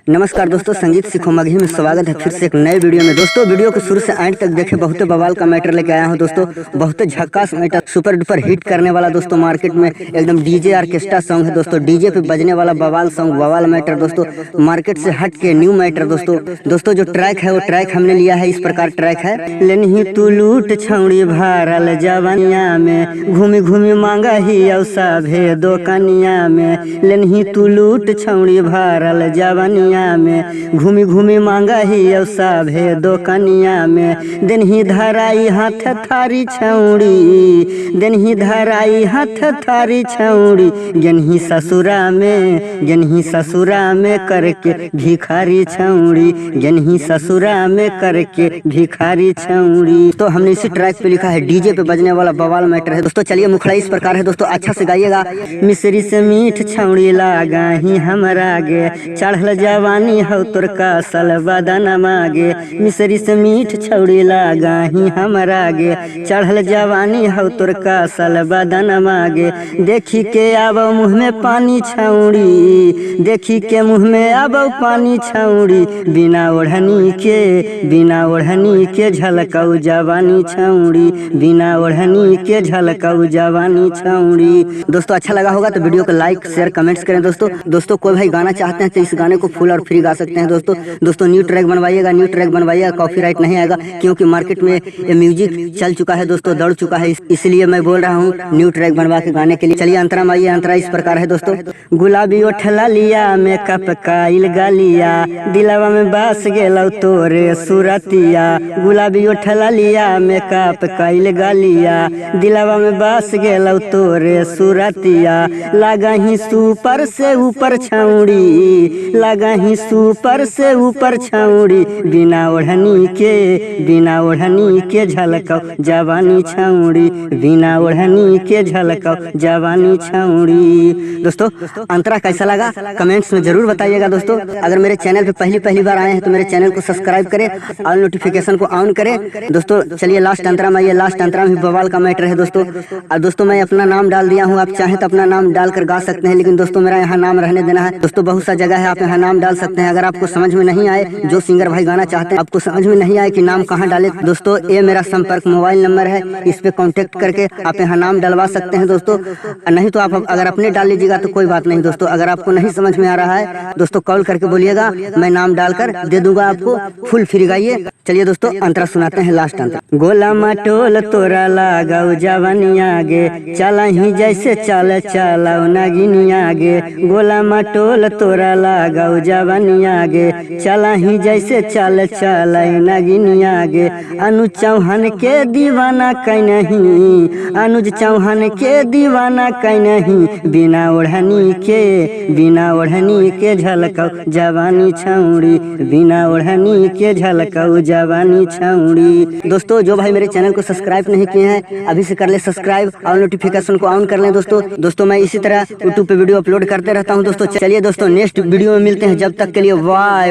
नमस्कार दोस्तों, संगीत सीखो मगही में स्वागत है फिर से एक नए वीडियो में। दोस्तों वीडियो को शुरू से एंड तक देखे, बहुत बवाल का मैटर लेके आया हूं दोस्तों। बहुत झक्कास मैटर, सुपर डुपर हिट करने वाला दोस्तों। मार्केट में एकदम डीजे ऑर्केस्ट्रा सॉन्ग है दोस्तों, डीजे पे बजने वाला बवाल सॉन्ग, बवाल मैटर दोस्तों। मार्केट से हट के न्यू मैटर दोस्तों जो ट्रैक है वो ट्रैक हमने लिया है, इस प्रकार ट्रैक है। लेनी तू लूट छौड़ी भारल जवानिया में, घूमी घूमी मांगा ही औसा भे दो कनिया में। लेनी तू लूट छौड़ी भारल जवानिया में, घूमी घूमी मांगा ही औसा भे दो कनिया में। दिन ही धराई हाथ थारी छौड़ी, दिन ही धराई हाथ थारी छौड़ी। गेनही ससुरा में, गेनही ससुरा में करके भिखारी छौड़ी, गेनही ससुरा में करके भिखारी छौड़ी। तो हमने इसी ट्रैक पे लिखा है, डीजे पे बजने वाला बवाल मैटर है दोस्तों। चलिए मुखड़ा इस प्रकार है दोस्तों, अच्छा से गाइएगा। मिसरी से मीठ छौड़ी लागा ही हमरा गे, चढ़ल जवानी हो तोर का सल बदन मागे। मिसरी से मीठ छौड़ी लागा ही हमरा गे, चढ़ल जवानी हो तोर का सल बदन मागे। देखी के आबो मुँह में पानी छौड़ी, देखी के मुँह में आबो पानी छौड़ी। बिना ओढ़नी के, बिना ओढ़नी के झलकऊ जवानी छौड़ी, बिना ओढ़नी के झलकऊ जवानी छौड़ी। दोस्तों अच्छा लगा होगा तो वीडियो को लाइक शेयर कमेंट्स करें दोस्तों। कोई भाई गाना चाहते हैं तो इस गाने को फुल और फ्री गा सकते हैं दोस्तों। न्यू ट्रैक बनवाइएगा, न्यू ट्रैक बनवाइएगा, कॉपीराइट नहीं आएगा, क्योंकि मार्केट में ये म्यूजिक चल चुका है दोस्तों, दौड़ चुका है, इसलिए मैं बोल रहा हूँ न्यू ट्रैक बनवा के गाने के लिए। चलिए अंतरा आइए। अंतरा इस प्रकार है दोस्तों। गुलाबी ओठला लिया मेकअप काइल गालिया, दिलवा में बस गेलौ तोरे सुरतिया। गुलाबी ओठला लिया मेकअप काइल गालिया, दिलवा में बस गेलौ तोरे सुरतिया। लगा ही सुपर से ऊपर छौड़ी, लगा ही सुपर से ऊपर छौड़ी। बिना ओढ़नी के, बिना ओढ़नी के झलकौ जवानी छौड़ी, बिना ओढ़नी के झलकौ जवानी छौड़ी। दोस्तों अंतरा कैसा लगा कमेंट्स में जरूर बताइएगा दोस्तों। अगर मेरे चैनल पे पहली बार आए हैं तो मेरे चैनल को सब्सक्राइब करें और नोटिफिकेशन को ऑन करें दोस्तों। चलिए लास्ट अंतरा में आइए। लास्ट अंतरा में बवाल का मैटर है दोस्तों। और दोस्तों मैं अपना नाम डाल दिया हूँ, आप चाहें तो अपना नाम डालकर गा सकते हैं, लेकिन दोस्तों मेरा यहाँ नाम रहने देना है दोस्तों। बहुत सा जगह है आप यहाँ नाम डाल सकते हैं। अगर आपको समझ में नहीं आए, जो सिंगर भाई गाना चाहते हैं आपको समझ में नहीं आए कि नाम कहाँ डाले दोस्तों, ये मेरा संपर्क मोबाइल नंबर है, इस पे कांटेक्ट करके आप यहाँ नाम डलवा सकते हैं दोस्तों। नहीं तो आप अगर अपने डाल लीजिएगा तो कोई बात नहीं दोस्तों। अगर आपको नहीं समझ में आ रहा है दोस्तों, कॉल करके बोलिएगा, मैं नाम डालकर दे दूंगा आपको, फुल फ्री गाइए। चलिए दोस्तों अंतरा सुनाते हैं, लास्ट अंतरा। गोला मटोल तोरा लगाओ जवानिया गे, चला ही जैसे चल चलाओ नागिनिया गे। गोला मटोल तोरा लगाओ जवानिया गे, चला ही जैसे चल चलाओ नागिनिया गे। अनुज चौहान के दीवाना कहीं नहीं, अनुज चौहान के दीवाना कहीं नहीं। बिना ओढ़नी के, बिना ओढ़नी के झलकौ जवानी छौड़ी, बिना ओढ़नी के झलकौ जवानी छौड़ी। दोस्तों जो भाई मेरे चैनल को सब्सक्राइब नहीं किए हैं अभी से कर ले सब्सक्राइब और नोटिफिकेशन को ऑन कर लें दोस्तों। मैं इसी तरह यूट्यूब पे वीडियो अपलोड करते रहता हूं दोस्तों। चलिए दोस्तों नेक्स्ट वीडियो में मिलते हैं, जब तक के लिए बाय।